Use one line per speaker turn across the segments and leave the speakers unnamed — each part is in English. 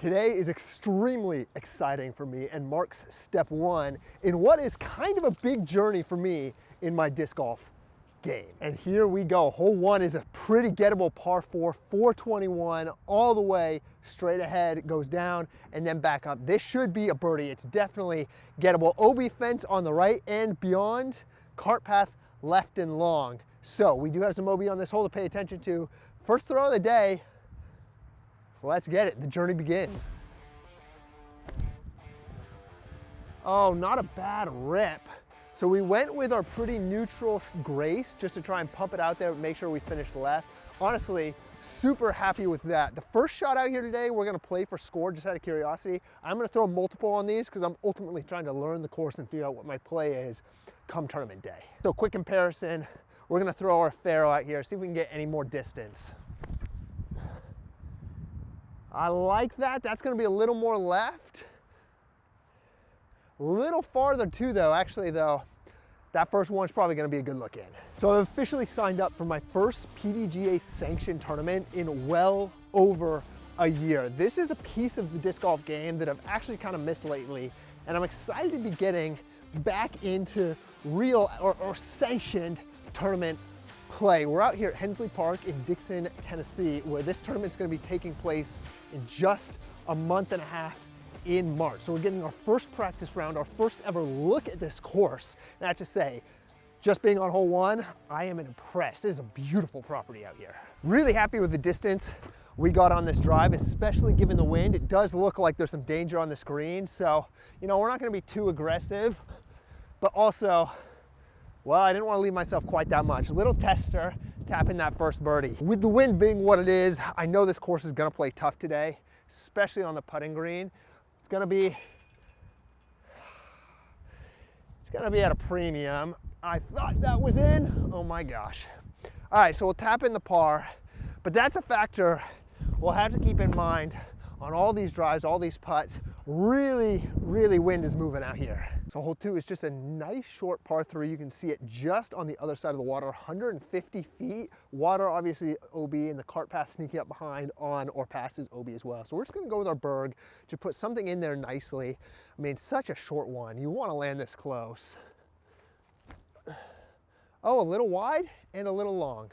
Today is extremely exciting for me and marks step one in what is kind of a big journey for me in my disc golf game. And here we go. Hole one is a pretty gettable par 4, 421 all the way straight ahead. It goes down and then back up. This should be a birdie. It's definitely gettable. OB fence on the right and beyond, cart path left and long. So we do have some OB on this hole to pay attention to. First throw of the day. Let's get it. The journey begins. Oh, not a bad rip. So we went with our pretty neutral grace just to try and pump it out there, make sure we finish left. Honestly, super happy with that. The first shot out here today, we're gonna play for score just out of curiosity. I'm gonna throw multiple on these because I'm ultimately trying to learn the course and figure out what my play is come tournament day. So quick comparison, we're gonna throw our Faro out here, see if we can get any more distance. I like that. That's gonna be a little more left. A little farther too though, actually though. That first one's probably gonna be a good look in. So I've officially signed up for my first PDGA sanctioned tournament in well over a year. This is a piece of the disc golf game that I've actually kind of missed lately, and I'm excited to be getting back into real or sanctioned tournament play. We're out here at Hensley Park in Dixon, Tennessee, where this tournament's gonna be taking place in just a month and a half in March. So we're getting our first practice round, our first ever look at this course. And I have to say, just being on hole one, I am impressed. This is a beautiful property out here. Really happy with the distance we got on this drive, especially given the wind. It does look like there's some danger on this green. So, you know, we're not gonna be too aggressive, but also, well, I didn't want to leave myself quite that much. A little tester, tapping that first birdie. With the wind being what it is, I know this course is gonna play tough today, especially on the putting green. It's gonna be at a premium. I thought that was in, oh my gosh. All right, so we'll tap in the par, but that's a factor we'll have to keep in mind on all these drives, all these putts. Really wind is moving out here. So hole two is just a nice short par 3. You can see it just on the other side of the water, 150 feet. Water, obviously OB, and the cart path sneaking up behind on or passes OB as well. So we're just gonna go with our berg to put something in there nicely. I mean, such a short one. You wanna land this close. Oh, a little wide and a little long.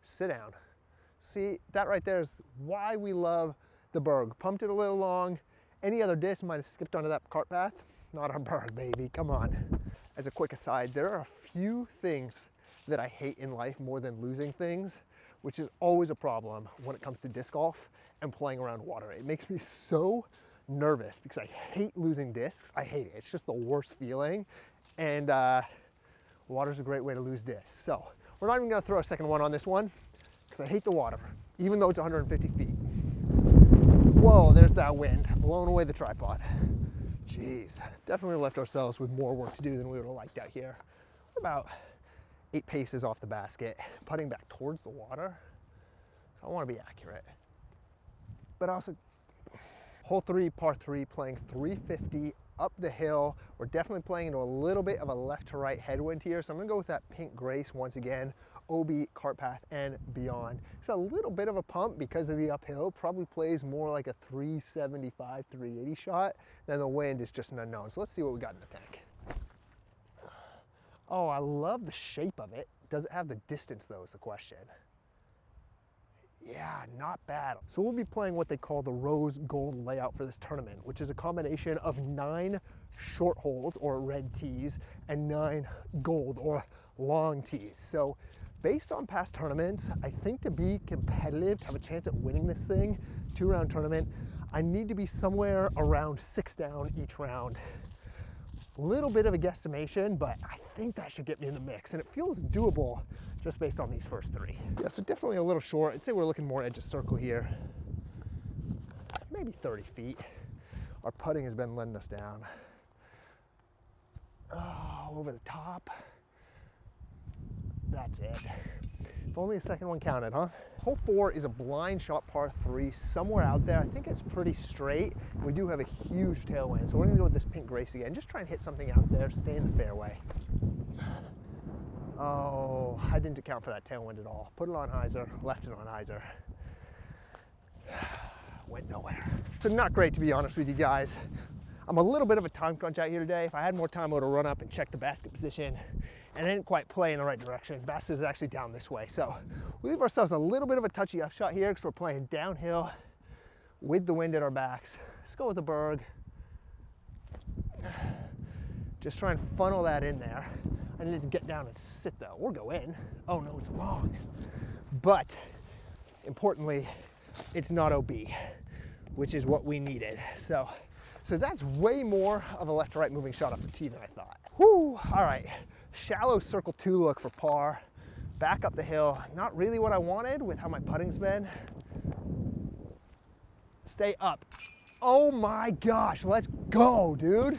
Sit down. See, that right there is why we love the berg. Pumped it a little long. Any other disc might have skipped onto that cart path. Not our berg, baby, come on. As a quick aside, there are a few things that I hate in life more than losing things, which is always a problem when it comes to disc golf and playing around water. It makes me so nervous because I hate losing discs. I hate it, it's just the worst feeling. And water's a great way to lose discs. So we're not even gonna throw a second one on this one because I hate the water, even though it's 150 feet. Whoa, there's that wind, blowing away the tripod. Jeez, definitely left ourselves with more work to do than we would have liked out here. We're about 8 paces off the basket, putting back towards the water. So I want to be accurate. But also, hole 3, par 3, playing 350 up the hill. We're definitely playing into a little bit of a left to right headwind here. So I'm gonna go with that pink grace once again. OB, cart path, and beyond. It's a little bit of a pump because of the uphill. Probably plays more like a 375, 380 shot. Then the wind is just an unknown. So let's see what we got in the tank. Oh, I love the shape of it. Does it have the distance though is the question. Yeah, not bad. So we'll be playing what they call the rose gold layout for this tournament, which is a combination of 9 short holes or red tees and 9 gold or long tees. So based on past tournaments, I think to be competitive, to have a chance at winning this thing, 2-round tournament, I need to be somewhere around 6 down each round. A little bit of a guesstimation, but I think that should get me in the mix, and it feels doable just based on these first 3. Yeah, so definitely a little short. I'd say we're looking more edge of circle here. Maybe 30 feet. Our putting has been letting us down. Oh, over the top. That's it. If only a second one counted, huh? Hole 4 is a blind shot par 3 somewhere out there. I think it's pretty straight. We do have a huge tailwind, so we're gonna go with this pink grace again. Just try and hit something out there, stay in the fairway. Oh, I didn't account for that tailwind at all. Put it on hyzer, left it on hyzer. Went nowhere. So not great, to be honest with you guys. I'm a little bit of a time crunch out here today. If I had more time, I would have run up and checked the basket position, and I didn't quite play in the right direction. The basket is actually down this way. So we leave ourselves a little bit of a touchy shot here because we're playing downhill with the wind at our backs. Let's go with the Berg. Just try and funnel that in there. I need to get down and sit though, or go in. Oh no, it's long. But importantly, it's not OB, which is what we needed. So that's way more of a left to right moving shot off the tee than I thought. Whew, all right. Shallow circle 2 look for par. Back up the hill. Not really what I wanted with how my putting's been. Stay up. Oh my gosh, let's go, dude.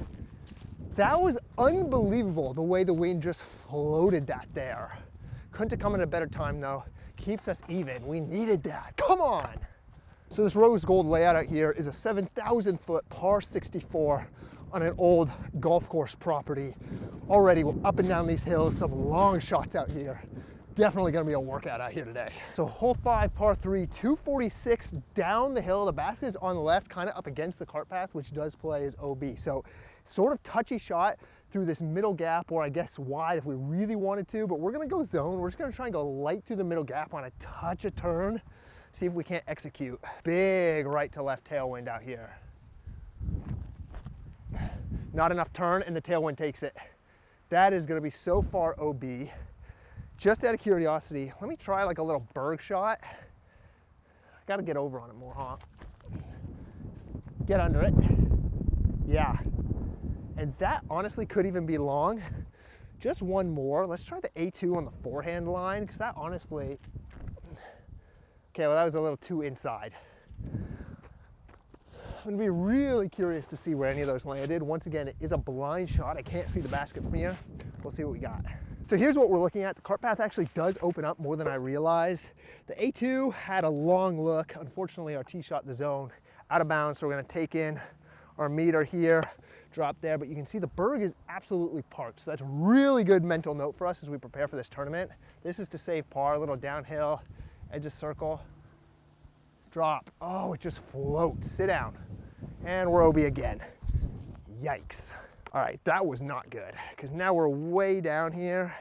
That was unbelievable the way the wind just floated that there. Couldn't have come at a better time though. Keeps us even. We needed that. Come on. So this rose gold layout out here is a 7,000 foot par 64 on an old golf course property. Already we're up and down these hills, some long shots out here. Definitely gonna be a workout out here today. So hole 5, par 3, 246 down the hill. The basket is on the left, kind of up against the cart path, which does play as OB. So sort of touchy shot through this middle gap, or I guess wide if we really wanted to, but we're gonna go zone. We're just gonna try and go light through the middle gap on a touch of turn. See if we can't execute. Big right to left tailwind out here. Not enough turn and the tailwind takes it. That is gonna be so far OB. Just out of curiosity, let me try like a little Berg shot. I gotta get over on it more, huh? Get under it. Yeah. And that honestly could even be long. Just one more. Let's try the A2 on the forehand line, because that honestly, okay, well that was a little too inside. I'm gonna be really curious to see where any of those landed. Once again, it is a blind shot. I can't see the basket from here. We'll see what we got. So here's what we're looking at. The cart path actually does open up more than I realized. The A2 had a long look. Unfortunately, our tee shot the zone out of bounds, so we're gonna take in our meter here, drop there, but you can see the Berg is absolutely parked. So that's a really good mental note for us as we prepare for this tournament. This is to save par, a little downhill, edge of circle, drop. Oh, it just floats, sit down. And we're OB again. Yikes. All right, that was not good, because now we're way down here,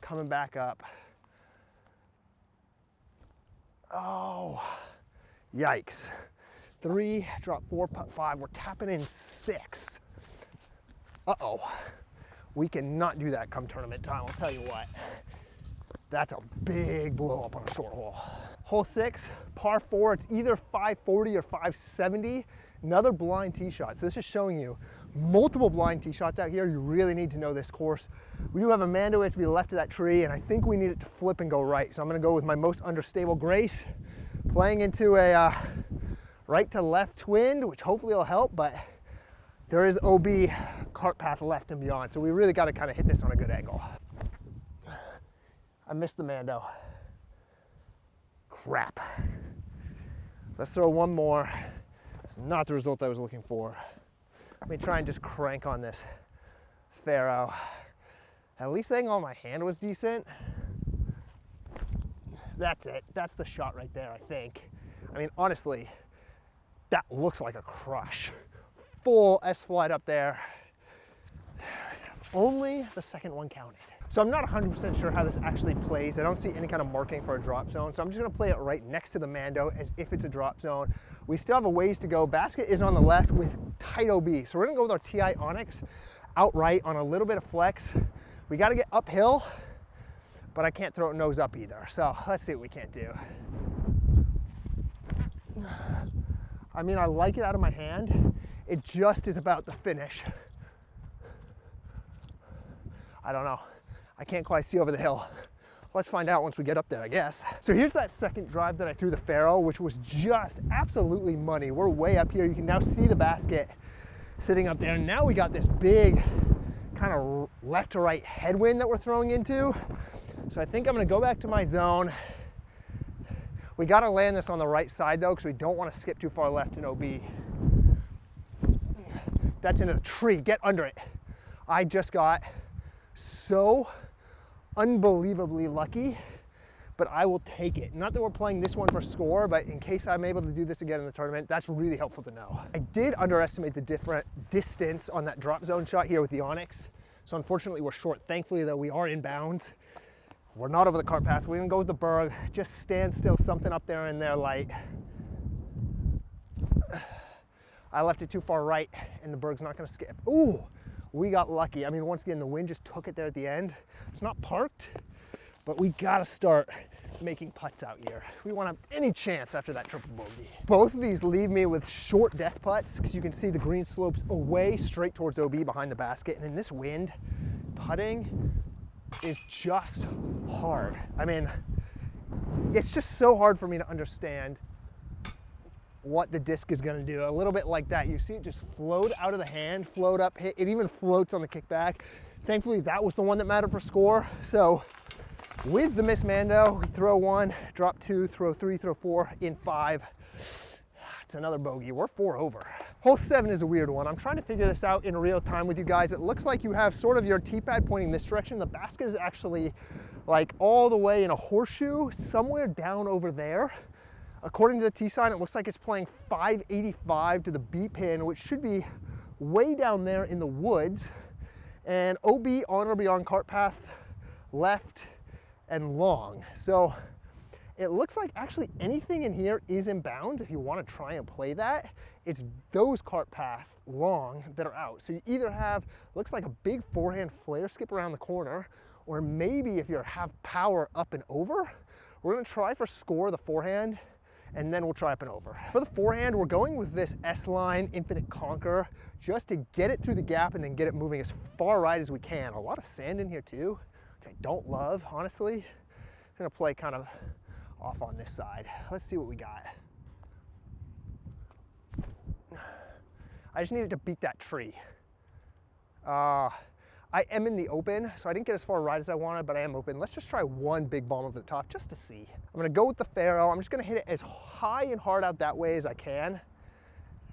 coming back up. Oh, yikes. 3, drop 4, putt 5, we're tapping in 6. Uh-oh, we cannot do that come tournament time, I'll tell you what. That's a big blow up on a short hole. Hole 6, par 4, it's either 540 or 570. Another blind tee shot. So this is showing you multiple blind tee shots out here. You really need to know this course. We do have a Mando, we have to be left of that tree, and I think we need it to flip and go right. So I'm gonna go with my most understable Grace, playing into a right to left wind, which hopefully will help, but there is OB cart path left and beyond. So we really gotta kind of hit this on a good angle. I missed the Mando. Crap. Let's throw one more. It's not the result I was looking for. Let me try and just crank on this Faro. At least the angle on my hand was decent. That's it. That's the shot right there, I think. I mean, honestly, that looks like a crush. Full S-flight up there. Only the second one counted. So I'm not 100% sure how this actually plays. I don't see any kind of marking for a drop zone. So I'm just gonna play it right next to the Mando as if it's a drop zone. We still have a ways to go. Basket is on the left with tight OB. So we're gonna go with our TI Onyx outright on a little bit of flex. We gotta get uphill, but I can't throw it nose up either. So let's see what we can't do. I mean, I like it out of my hand. It just is about the finish. I don't know. I can't quite see over the hill. Let's find out once we get up there, I guess. So here's that second drive that I threw the Faro, which was just absolutely money. We're way up here. You can now see the basket sitting up there. And now we got this big kind of left to right headwind that we're throwing into. So I think I'm gonna go back to my zone. We gotta land this on the right side though, because we don't want to skip too far left in OB. That's into the tree, get under it. I just got so unbelievably lucky but I will take it. Not that we're playing this one for score, but in case I'm able to do this again in the tournament, that's really helpful to know. I did underestimate the different distance on that drop zone shot here with the Onyx. So unfortunately we're short. Thankfully though, we are in bounds. We're not over the cart path. We're gonna go with the berg. Just stand still, something up there in their light. I left it too far right and the berg's not gonna skip. Ooh, we got lucky. I mean, once again, the wind just took it there at the end. It's not parked, but we gotta start making putts out here. We won't have any chance after that triple bogey. Both of these leave me with short death putts because you can see the green slopes away straight towards OB behind the basket. And in this wind, putting is just hard. I mean, it's just so hard for me to understand what the disc is gonna do. A little bit like that. You see it just float out of the hand, float up, hit. It even floats on the kickback. Thankfully, that was the one that mattered for score. So with the Miss Mando, we throw 1, drop 2, throw 3, throw 4, in 5. It's another bogey. We're 4 over. Hole 7 is a weird one. I'm trying to figure this out in real time with you guys. It looks like you have sort of your tee pad pointing this direction. The basket is actually like all the way in a horseshoe somewhere down over there. According to the tee sign, it looks like it's playing 585 to the B pin, which should be way down there in the woods. And OB on or beyond cart path, left and long. So it looks like actually anything in here is in bounds if you want to try and play that. It's those cart paths long that are out. So you either have, looks like a big forehand flare skip around the corner, or maybe if you have power up and over, we're gonna try for score the forehand, and then we'll try up and over. For the forehand, we're going with this S-Line Infinite Conquer just to get it through the gap and then get it moving as far right as we can. A lot of sand in here too, which I don't love, honestly. I'm gonna play kind of off on this side. Let's see what we got. I just needed to beat that tree. I am in the open, so I didn't get as far right as I wanted, but I am open. Let's just try one big bomb over the top just to see. I'm gonna go with the Pharaoh. I'm just gonna hit it as high and hard out that way as I can.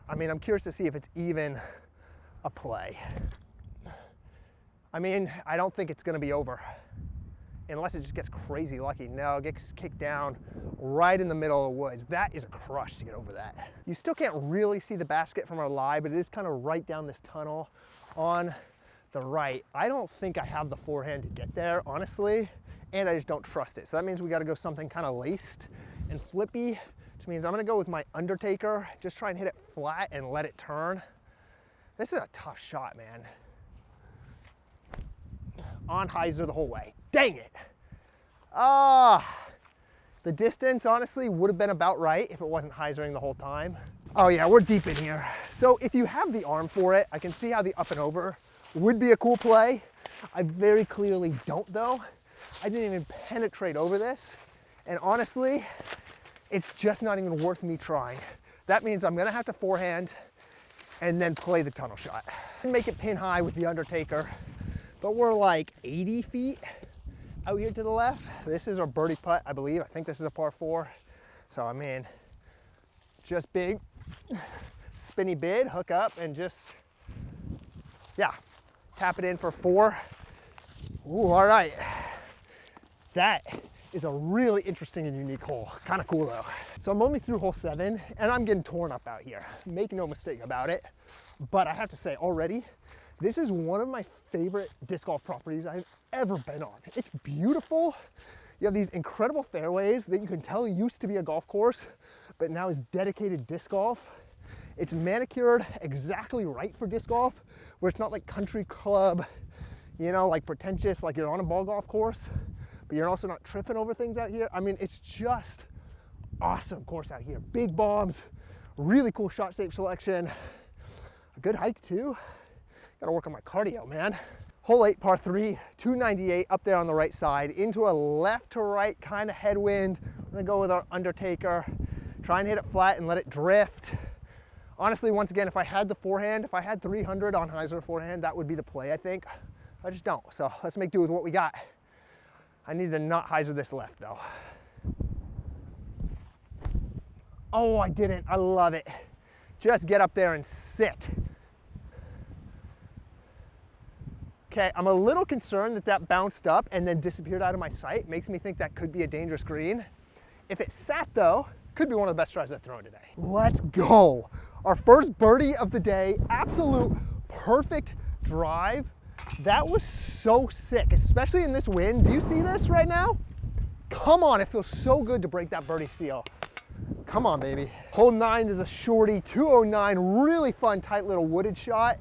I mean, I'm curious to see if it's even a play. I mean, I don't think it's gonna be over unless it just gets crazy lucky. No, it gets kicked down right in the middle of the woods. That is a crush to get over that. You still can't really see the basket from our live, but it is kind of right down this tunnel on the right. I don't think I have the forehand to get there, honestly, and I just don't trust it. So that means we got to go something kind of laced and flippy, which means I'm going to go with my Undertaker, just try and hit it flat and let it turn. This is a tough shot, man. On hyzer the whole way. Dang it. The distance, honestly, would have been about right if it wasn't hyzering the whole time. Oh yeah, we're deep in here. So if you have the arm for it, I can see how the up and over would be a cool play. I very clearly don't though. I didn't even penetrate over this. And honestly, it's just not even worth me trying. That means I'm gonna have to forehand and then play the tunnel shot. Make it pin high with the Undertaker, but we're like 80 feet out here to the left. This is our birdie putt, I believe. I think this is a par 4. So I mean, just big, spinny bid, hook up and just, yeah, tap it in for 4. Ooh, all right. That is a really interesting and unique hole. Kind of cool though. So I'm only through hole 7 and I'm getting torn up out here. Make no mistake about it. But I have to say already, this is one of my favorite disc golf properties I've ever been on. It's beautiful. You have these incredible fairways that you can tell used to be a golf course, but now is dedicated disc golf. It's manicured exactly right for disc golf, where it's not like country club, you know, like pretentious, like you're on a ball golf course, but you're also not tripping over things out here. I mean, it's just awesome course out here. Big bombs, really cool shot shape selection, a good hike too. Gotta work on my cardio, man. Hole 8, par 3, 298 up there on the right side, into a left to right kind of headwind. We're gonna go with our Undertaker, try and hit it flat and let it drift. Honestly, once again, if I had the forehand, if I had 300 on hyzer forehand, that would be the play, I think. I just don't, so let's make do with what we got. I need to not hyzer this left though. Oh, I didn't, I love it. Just get up there and sit. Okay, I'm a little concerned that that bounced up and then disappeared out of my sight. Makes me think that could be a dangerous green. If it sat though, could be one of the best drives I've thrown today. Let's go. Our first birdie of the day, absolute perfect drive. That was so sick, especially in this wind. Do you see this right now? Come on, it feels so good to break that birdie seal. Come on, baby. Hole 9 is a shorty, 209, really fun, tight little wooded shot.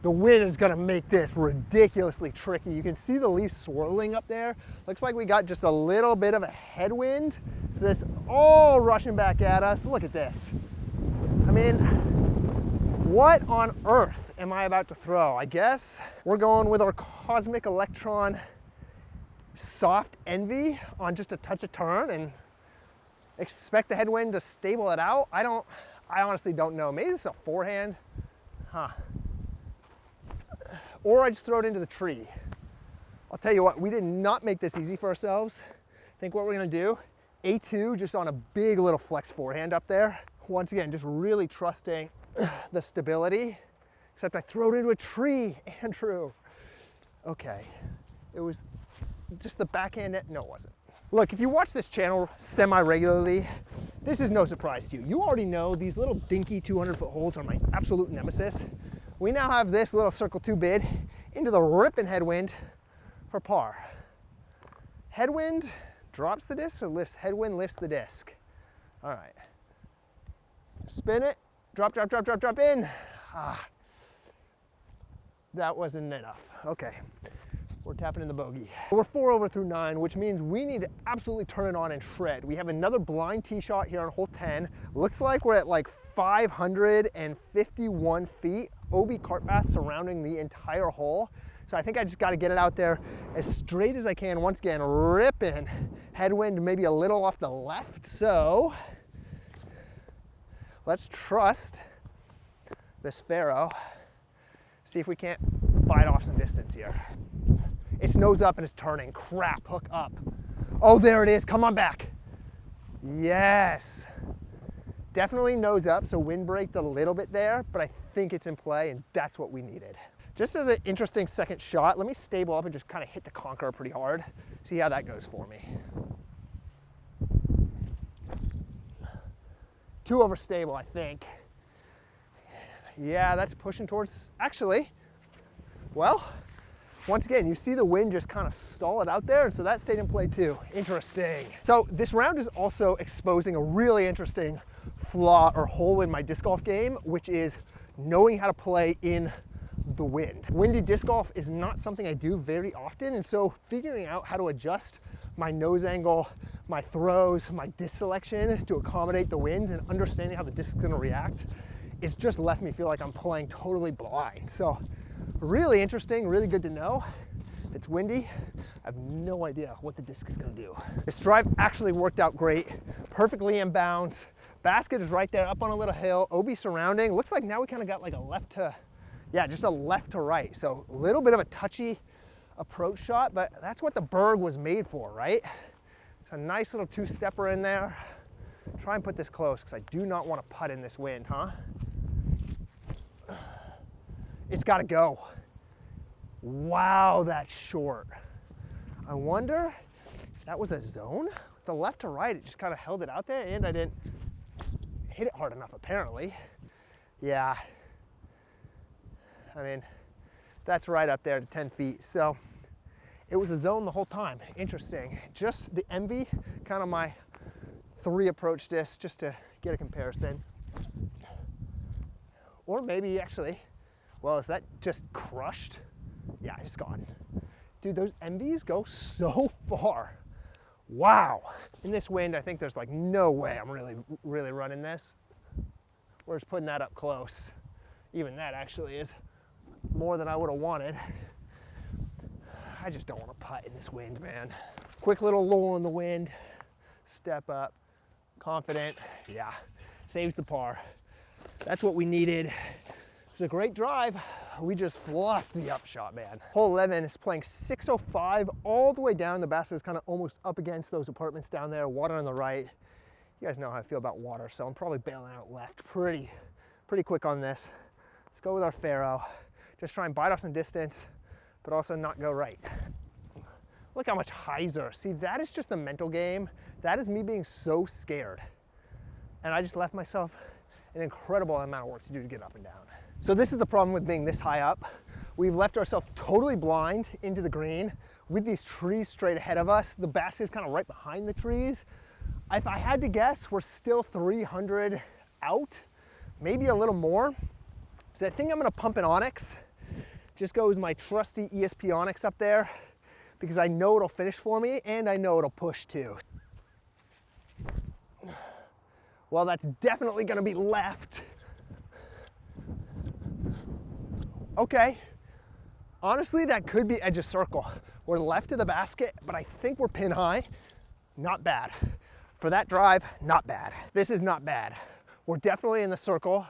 The wind is gonna make this ridiculously tricky. You can see the leaves swirling up there. Looks like we got just a little bit of a headwind. So this all rushing back at us. Look at this. I mean, what on earth am I about to throw? I guess we're going with our Cosmic Electron Soft Envy on just a touch of turn and expect the headwind to stable it out. I honestly don't know. Maybe it's a forehand, huh? Or I just throw it into the tree. I'll tell you what, we did not make this easy for ourselves. I think what we're gonna do, A2 just on a big little flex forehand up there. Once again, just really trusting the stability, except I throw it into a tree, Andrew. Okay, it was just the backhand net, no it wasn't. Look, if you watch this channel semi-regularly, this is no surprise to you. You already know these little dinky 200-foot holes are my absolute nemesis. We now have this little circle 2 bid into the ripping headwind for par. Headwind drops the disc or lifts? Headwind lifts the disc. All right. Spin it, drop, drop, drop, drop, drop in. Ah, that wasn't enough. Okay, we're tapping in the bogey. We're 4 over through 9, which means we need to absolutely turn it on and shred. We have another blind tee shot here on hole 10. Looks like we're at like 551 feet. OB cart path surrounding the entire hole. So I think I just got to get it out there as straight as I can. Once again, ripping headwind, maybe a little off the left. So let's trust this Faro. See if we can't bite off some distance here. It's nose up and it's turning. Crap, hook up. Oh, there it is. Come on back. Yes. Definitely nose up, so wind braked a little bit there, but I think it's in play, and that's what we needed. Just as an interesting second shot, let me stable up and just kind of hit the conker pretty hard. See how that goes for me. 2 over stable, I think. Yeah, that's pushing towards, actually, well, once again, you see the wind just kind of stall it out there, and so that stayed in play too. Interesting. So this round is also exposing a really interesting flaw or hole in my disc golf game, which is knowing how to play in the wind. Windy disc golf is not something I do very often, and so figuring out how to adjust my nose angle, my throws, my disc selection to accommodate the winds and understanding how the disc is going to react, it's just left me feel like I'm playing totally blind. So really interesting, really good to know. If it's windy, I have no idea what the disc is going to do. This drive actually worked out great, perfectly in bounds. Basket is right there up on a little hill, OB surrounding. Looks like now we kind of got like a left to, yeah, just a left to right. So a little bit of a touchy approach shot, but that's what the Berg was made for, right? So a nice little 2-stepper in there. Try and put this close because I do not want to putt in this wind, huh? It's got to go. Wow, that's short. I wonder if that was a zone? With the left to right, it just kind of held it out there, and I didn't hit it hard enough, apparently. Yeah. I mean, that's right up there to 10 feet. So it was a zone the whole time. Interesting. Just the Envy, kind of my 3 approach disc, just to get a comparison. Or maybe actually, well, is that just crushed? Yeah, it's gone. Dude, those Envies go so far. Wow. In this wind, I think there's like no way I'm really running this. We're just putting that up close. Even that actually is more than I would have wanted. I just don't want to putt in this wind, man. Quick little lull in the wind. Step up. Confident. Yeah. Saves the par. That's what we needed. It was a great drive. We just fluffed the upshot, man. Hole 11 is playing 605 all the way down. The basket is kind of almost up against those apartments down there. Water on the right. You guys know how I feel about water, so I'm probably bailing out left pretty quick on this. Let's go with our Faro. Just try and bite off some distance. but also not go right. Look how much hyzer. See, that is just a mental game. That is me being so scared. And I just left myself an incredible amount of work to do to get up and down. So this is the problem with being this high up. We've left ourselves totally blind into the green with these trees straight ahead of us. The basket is kind of right behind the trees. If I had to guess, we're still 300 out, maybe a little more. So I think I'm gonna pump an Onyx. Just goes my trusty ESP Onyx up there because I know it'll finish for me and I know it'll push too. Well, that's definitely gonna be left. Okay. Honestly, that could be edge of circle. We're left of the basket, but I think we're pin high. Not bad. For that drive, not bad. This is not bad. We're definitely in the circle.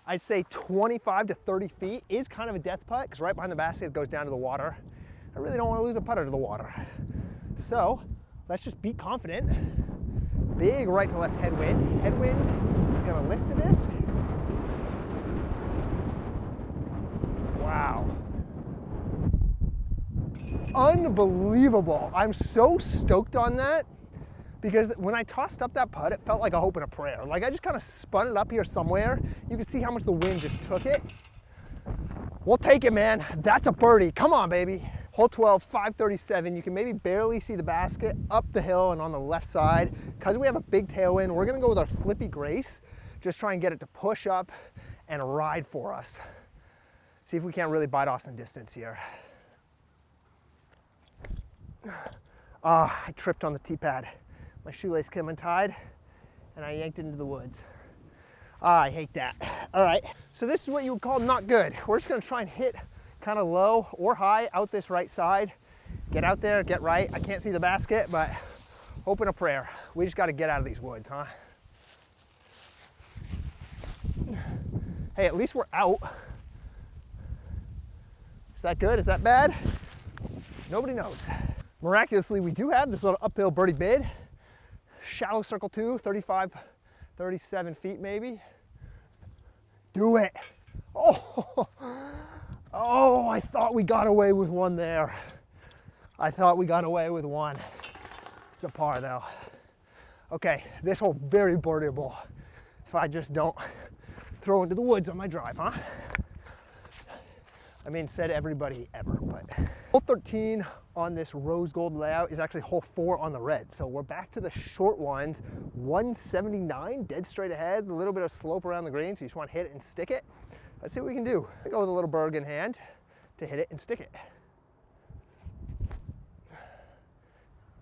I'd say 25 to 30 feet is kind of a death putt because right behind the basket it goes down to the water. I really don't want to lose a putter to the water. So let's just be confident. Big right to left headwind. Headwind is gonna lift the disc. Wow. Unbelievable. I'm so stoked on that because when I tossed up that putt, it felt like a hope and a prayer. Like I just kind of spun it up here somewhere. You can see how much the wind just took it. We'll take it, man. That's a birdie. Come on, baby. Hole 12, 537. You can maybe barely see the basket up the hill and on the left side. Because we have a big tailwind, we're gonna go with our Flippy Grace. Just try and get it to push up and ride for us. See if we can't really bite off some distance here. I tripped on the tee pad. My shoelace came untied and I yanked it into the woods. I hate that. All right, so this is what you would call not good. We're just gonna try and hit kind of low or high out this right side. Get out there, get right. I can't see the basket, but hope and a prayer. We just gotta get out of these woods, huh? Hey, at least we're out. Is that good? Is that bad? Nobody knows. Miraculously, we do have this little uphill birdie bid. Shallow circle 2, 35, 37 feet maybe. Do it. Oh, oh, I thought we got away with one there. I thought we got away with one. It's a par though. Okay, this hole very birdieable if I just don't throw into the woods on my drive, huh? I mean, said everybody ever, but. Hole 13 on this rose gold layout is actually hole 4 on the red. So we're back to the short ones, 179, dead straight ahead, a little bit of slope around the green, so you just want to hit it and stick it. Let's see what we can do. I go with a little berg in hand to hit it and stick it.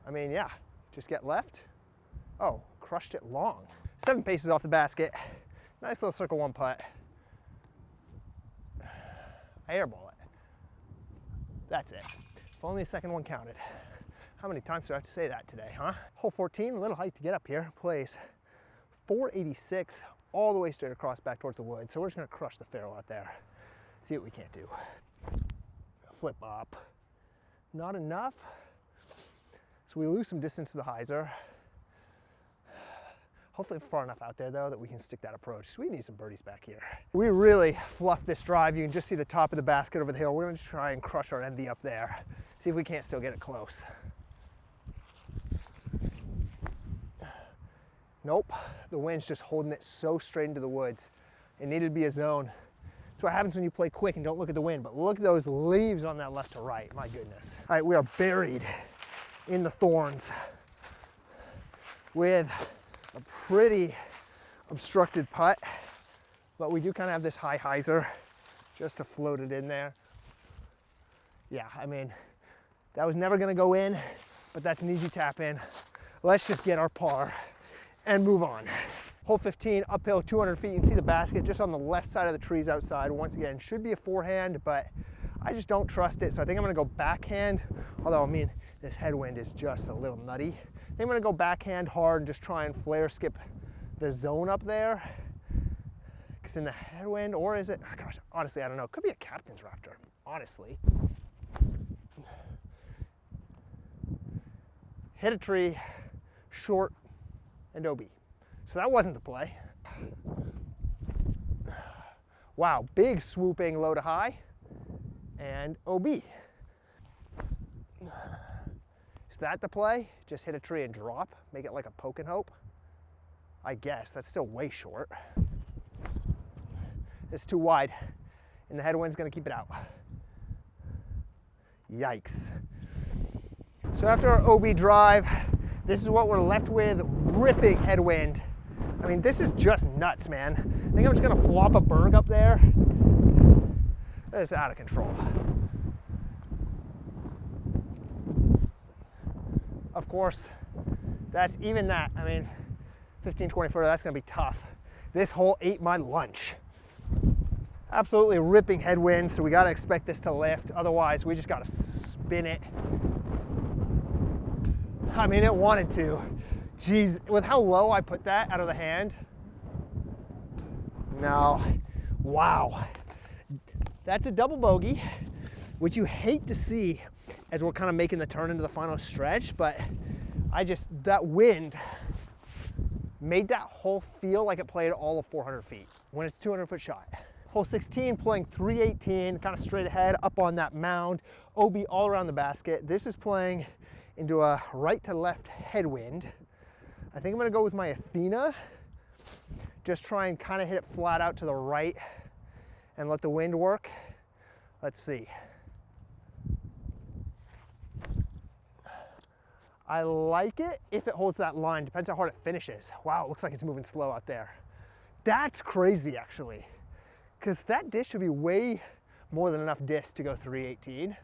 I mean, yeah, just get left. Oh, crushed it long. 7 paces off the basket. Nice little circle 1 putt. I airball it. That's it. If only the second one counted. How many times do I have to say that today, huh? Hole 14, a little height to get up here. Plays 486 all the way straight across back towards the woods. So we're just gonna crush the fairway out there. See what we can't do. Flip up. Not enough. So we lose some distance to the hyzer. Hopefully far enough out there though that we can stick that approach. So we need some birdies back here. We really fluffed this drive. You can just see the top of the basket over the hill. We're gonna try and crush our MV up there. See if we can't still get it close. Nope, the wind's just holding it so straight into the woods. It needed to be a zone. That's what happens when you play quick and don't look at the wind, but look at those leaves on that left to right, my goodness. All right, we are buried in the thorns with a pretty obstructed putt, but we do kind of have this high hyzer just to float it in there. Yeah, I mean, that was never gonna go in, but that's an easy tap in. Let's just get our par and move on. Hole 15, uphill 200 feet. You can see the basket just on the left side of the trees outside. Once again, should be a forehand, but I just don't trust it. So I think I'm gonna go backhand, although I mean, this headwind is just a little nutty. I think I'm gonna go backhand hard and just try and flare skip the zone up there. Because in the headwind, or is it, oh gosh, honestly, I don't know. It could be a captain's raptor, honestly. Hit a tree, short, and OB. So that wasn't the play. Wow, big swooping low to high, and OB. Is that the play? Just hit a tree and drop? Make it like a poke and hope? I guess. That's still way short. It's too wide, and the headwind's gonna keep it out. Yikes. So after our OB drive, this is what we're left with, ripping headwind. I mean, this is just nuts, man. I think I'm just gonna flop a berg up there. It's out of control. Of course, that's even that. I mean, 15, 20 footer, that's gonna be tough. This hole ate my lunch. Absolutely ripping headwind, so we gotta expect this to lift. Otherwise, we just gotta spin it. I mean, it wanted to. Jeez, with how low I put that out of the hand. No, wow. That's a double bogey, which you hate to see as we're kind of making the turn into the final stretch, but that wind made that hole feel like it played all of 400 feet when it's a 200-foot shot. Hole 16, playing 318, kind of straight ahead, up on that mound, OB all around the basket. This is playing into a right to left headwind. I think I'm gonna go with my Athena. Just try and kind of hit it flat out to the right and let the wind work. Let's see. I like it if it holds that line. Depends how hard it finishes. Wow, it looks like it's moving slow out there. That's crazy, actually, because that disc should be way more than enough disc to go 318.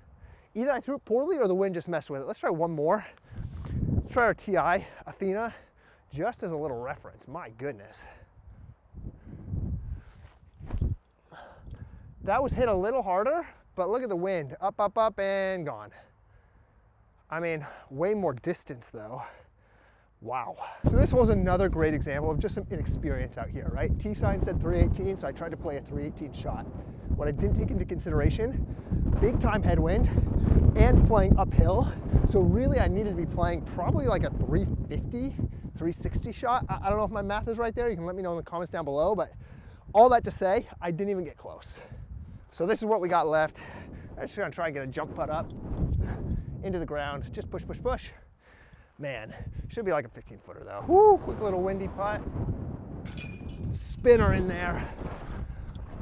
Either I threw it poorly or the wind just messed with it. Let's try one more. Let's try our TI Athena, just as a little reference. My goodness. That was hit a little harder, but look at the wind. Up, up, up, and gone. I mean, way more distance though. Wow. So this was another great example of just some inexperience out here, right? T-sign said 318, so I tried to play a 318 shot. What I didn't take into consideration, big time headwind and playing uphill. So really I needed to be playing probably like a 350, 360 shot. I don't know if my math is right there. You can let me know in the comments down below, but all that to say, I didn't even get close. So this is what we got left. I'm just gonna try and get a jump putt up into the ground. Just push, push, push. Man, should be like a 15-footer though. Woo, quick little windy putt. Spinner in there.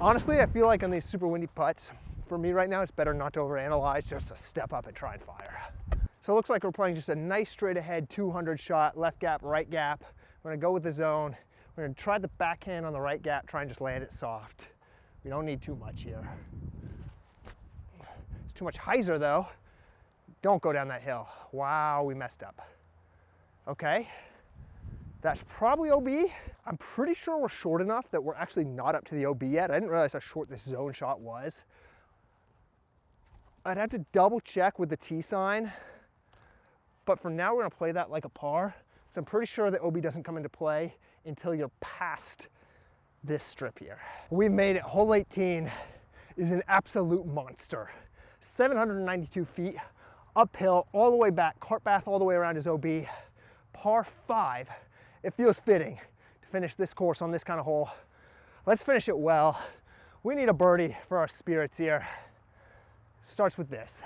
Honestly, I feel like on these super windy putts, for me right now, it's better not to overanalyze, just to step up and try and fire. So it looks like we're playing just a nice straight ahead 200 shot, left gap, right gap. We're gonna go with the zone. We're gonna try the backhand on the right gap, try and just land it soft. We don't need too much here. It's too much hyzer though. Don't go down that hill. Wow, we messed up. Okay, that's probably OB. I'm pretty sure we're short enough that we're actually not up to the OB yet. I didn't realize how short this zone shot was. I'd have to double check with the T sign, but for now we're gonna play that like a par. So I'm pretty sure the OB doesn't come into play until you're past this strip here. We made it. Hole 18 is an absolute monster. 792 feet, uphill, all the way back, cart path all the way around his OB. Par 5. It feels fitting to finish this course on this kind of hole. Let's finish it well. We need a birdie for our spirits here. Starts with this.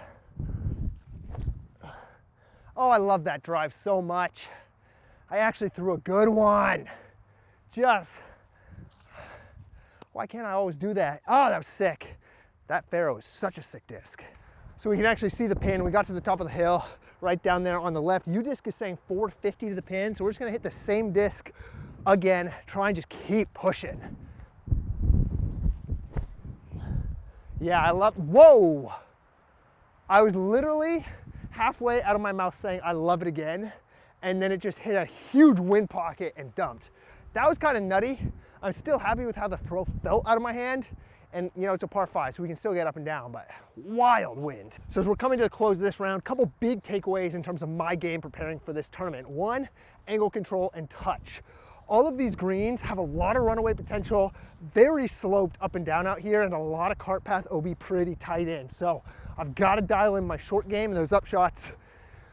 Oh, I love that drive so much. I actually threw a good one. Why can't I always do that? Oh, that was sick. That Faro is such a sick disc. So we can actually see the pin. We got to the top of the hill, right down there on the left. U-disc is saying 450 to the pin, so we're just gonna hit the same disc again, try and just keep pushing. Yeah, I love, whoa! I was literally halfway out of my mouth saying I love it again, and then it just hit a huge wind pocket and dumped. That was kind of nutty. I'm still happy with how the throw felt out of my hand. And you know, it's a par 5, so we can still get up and down, but wild wind. So as we're coming to the close of this round, couple big takeaways in terms of my game preparing for this tournament. One, angle control and touch. All of these greens have a lot of runaway potential, very sloped up and down out here, and a lot of cart path OB pretty tight in. So I've got to dial in my short game and those up shots.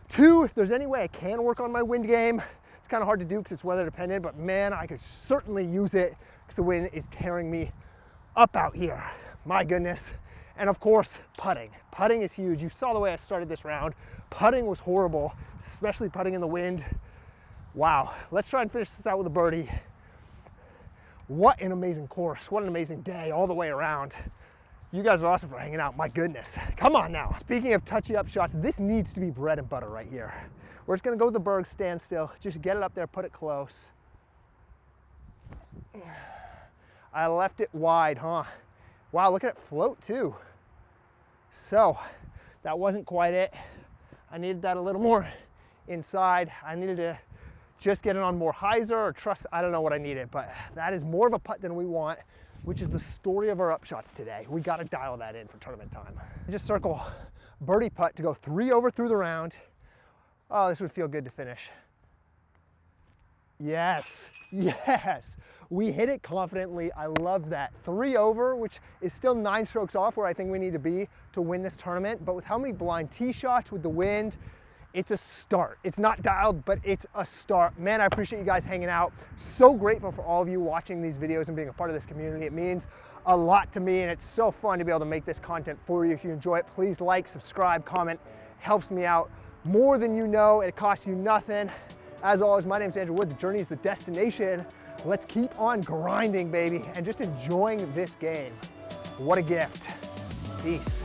Two, if there's any way I can work on my wind game, it's kind of hard to do because it's weather dependent, but man, I could certainly use it because the wind is tearing me up out here. My goodness. And of course, putting. Putting is huge. You saw the way I started this round. Putting was horrible, especially putting in the wind. Wow, let's try and finish this out with a birdie. What an amazing course. What an amazing day all the way around. You guys are awesome for hanging out, my goodness. Come on now. Speaking of touchy up shots, this needs to be bread and butter right here. We're just gonna go with the berg, stand still, just get it up there, put it close. I left it wide, huh? Wow, look at it float too. So, that wasn't quite it. I needed that a little more inside. I needed to just get it on more hyzer or trust, I don't know what I needed, but that is more of a putt than we want, which is the story of our upshots today. We gotta dial that in for tournament time. Just circle birdie putt to go 3 over through the round. Oh, this would feel good to finish. Yes, yes. We hit it confidently. I love that. 3 over, which is still 9 strokes off where I think we need to be to win this tournament. But with how many blind tee shots with the wind, it's a start. It's not dialed, but it's a start. Man, I appreciate you guys hanging out. So grateful for all of you watching these videos and being a part of this community. It means a lot to me, and it's so fun to be able to make this content for you. If you enjoy it, please like, subscribe, comment. It helps me out more than you know. It costs you nothing. As always, my name is Andrew Wood. The journey is the destination. Let's keep on grinding, baby, and just enjoying this game. What a gift. Peace.